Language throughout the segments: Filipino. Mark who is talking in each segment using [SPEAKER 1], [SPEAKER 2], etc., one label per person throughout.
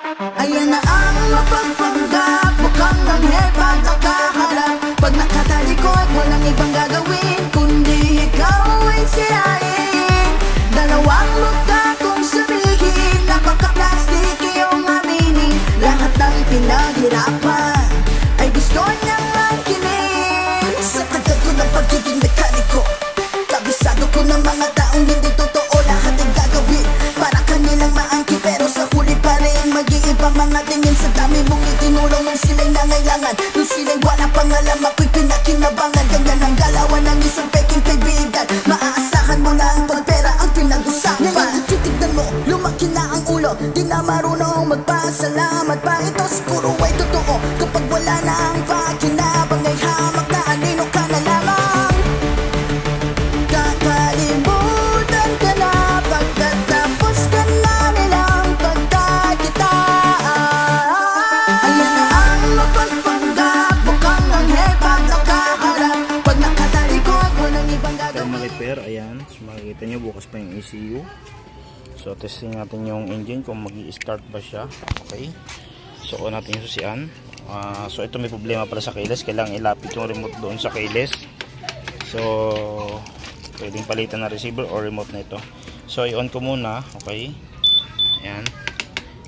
[SPEAKER 1] Ayan na ang mapagpanggap, mukhang nangyay pag nakaharap. Pag nakatalikod, walang ibang gagawin kundi ikaw ay sirain. Dalawang mukha kong sabihin, napaka-plastic iyong aminin. Lahat ng pinaghirapan ay gusto niyang makinig. Sa tagal ko ng pagiging mekaniko, kabisado ko ng mga taong hindi totoo. Lahat ay gagawin para kanilang maangkin, pero sa huli pa rin mag-iiba mga tingin. Sa dami mong itinulong nung sila'y nangailangan, nung sila'y wala pang alam, ako'y pinakinabangan. Ganyan ang galawan ng isang peking kaibigan. Maaasahan mo lang pag pera ang pinag-usapan. Ngayon titignan mo, lumaki na ang ulo, di na marunong magpasalamat pa. Ito siguro ay totoo, kapag wala na ang pakinabang ay hamak na anino ka na lamang. Kakalimutan ka na pagkatapos ka na nilang pagkakitaan. Ayan na ang mapagpanggap, mukhang nangyay pag nakaharap. Pag nakatalikod, walang ibang gagawin.
[SPEAKER 2] Repair, ayan. So makikita nyo bukas pa yung ECU. So testing natin yung engine kung mag-i-start ba siya. Okay. So on natin yung susian. So ito may problema pala sa keyless. Kailangan ilapit yung remote doon sa keyless. So pwedeng palitan na receiver or remote na ito. So i-on ko muna. Okay. Ayan.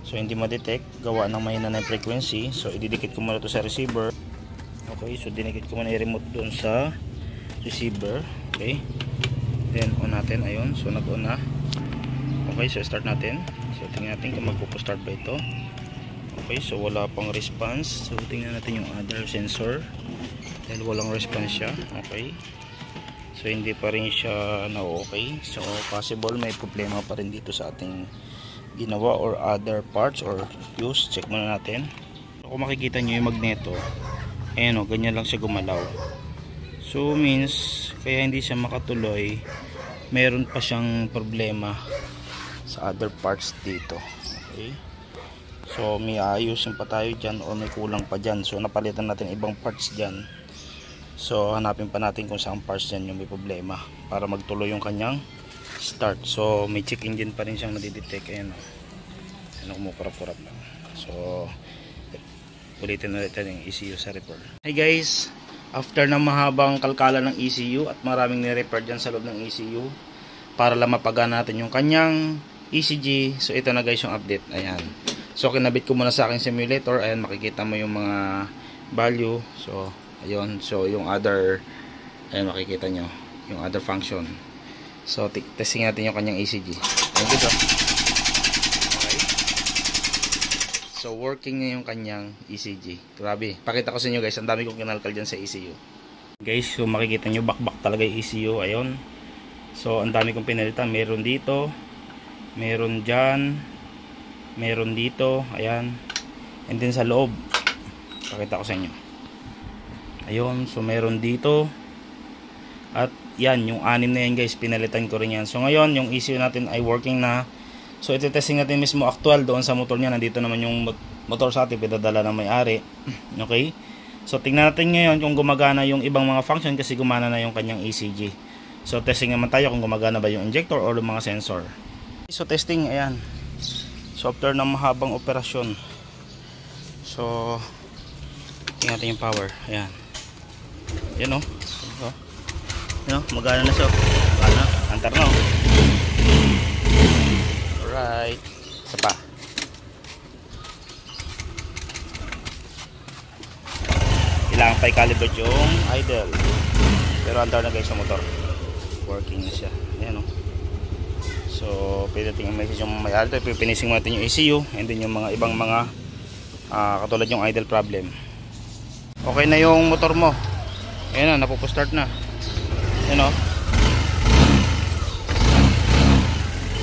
[SPEAKER 2] So hindi ma-detect. Gawa ng mahina na yung frequency. So ididikit ko muna ito sa receiver. Okay. So dinikit ko muna yung remote doon sa receiver. Okay. Then on natin. Ayun. So nag-on na. Okay, so start natin. So tingnan natin kung magpo-start ba ito. Okay, so wala pang response. So tingnan natin yung other sensor. Dahil walang response siya. Okay. So hindi pa rin siya na okay. So possible may problema pa rin dito sa ating ginawa or other parts or fuse. Check muna natin. So kung makikita nyo yung magneto, ayan o, ganyan lang siya gumalaw. So means kaya hindi siya makatuloy, meron pa siyang problema sa other parts dito. Okay. So may ayusin pa tayo dyan o may kulang pa dyan. So napalitan natin ibang parts dyan. So hanapin pa natin kung saan parts dyan yung may problema para magtuloy yung kanyang start. So may check engine pa rin siyang nadidetect. Ayan o. Ayan o, kumukurap-kurap lang. So ulitin na natin yung ECU sa repair. Hey guys, after na mahabang kalkala ng ECU at maraming ni-repair dyan sa loob ng ECU para lang mapagana natin yung kanyang ECG. So ito na guys yung update. Ayan. So kinabit ko muna sa aking simulator. Ayan, makikita mo yung mga value. So ayun. So yung other, ayan, makikita nyo yung other function. So testing natin yung kanyang ECG. Ayan, good. Okay. So working na yung kanyang ECG. Grabe. Pakita ko sa inyo guys. Ang dami kong kinalkal dyan sa ECU. Guys, so makikita nyo bakbak talaga yung ECU. Ayun. So ang dami kong pinalitan. Meron dito, meron dyan, meron dito, ayan, and then sa loob pakita ko sa inyo, ayun. So meron dito at yan, yung 6 na yan guys, pinalitan ko rin yan. So ngayon yung ECU natin ay working na. So ito-testing natin mismo actual doon sa motor niya. Nandito naman yung motor sa atin, pinadala ng may-ari. Okay, so tingnan natin ngayon kung gumagana yung ibang mga function kasi gumana na yung kanyang ECG. So testing naman tayo kung gumagana ba yung injector or yung mga sensor. So testing, ayan. So after ng mahabang operasyon, so tingnan natin yung power. Ayan. Yan o. Yan o, magana na siya. Magana, antar na o. Alright. Isa pa. Kailangan pa i-calibrate yung idle. Pero antar na guys sa motor. Working na siya. Ayan o. So pwede natin i-message yung may alto. Pipinising natin yung ECU and then yung mga ibang mga katulad yung idle problem. Okay na yung motor mo. Ayan na, napupustart na. Ayan o.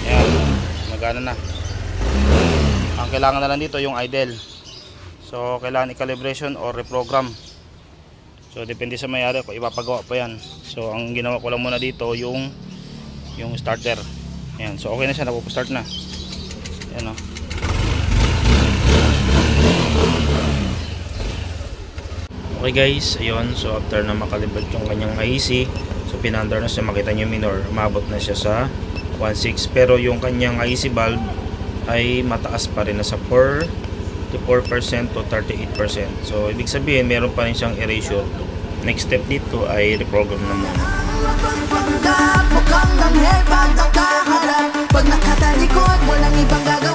[SPEAKER 2] Ayan, magana na. Ang kailangan na lang dito yung idle. So kailangan i-calibration or reprogram. So depende sa may-ari kung ipapagawa pa yan. So ang ginawa ko lang muna dito yung starter. Ayan, so okay na siya, napupustart na. Ayan o. Okay guys, ayun. So after na makalibrate yung kanyang IC, so pinandar na siya, makita nyo minor, umabot na siya sa 1.6. Pero yung kanyang IC valve ay mataas pa rin, nasa 4% to 38%. So ibig sabihin meron pa rin siyang erasure. Next step dito ay reprogram na muna.
[SPEAKER 1] Mukhang ang hebat ang kaharap. Pag nakatalikod, walang ibang gagawin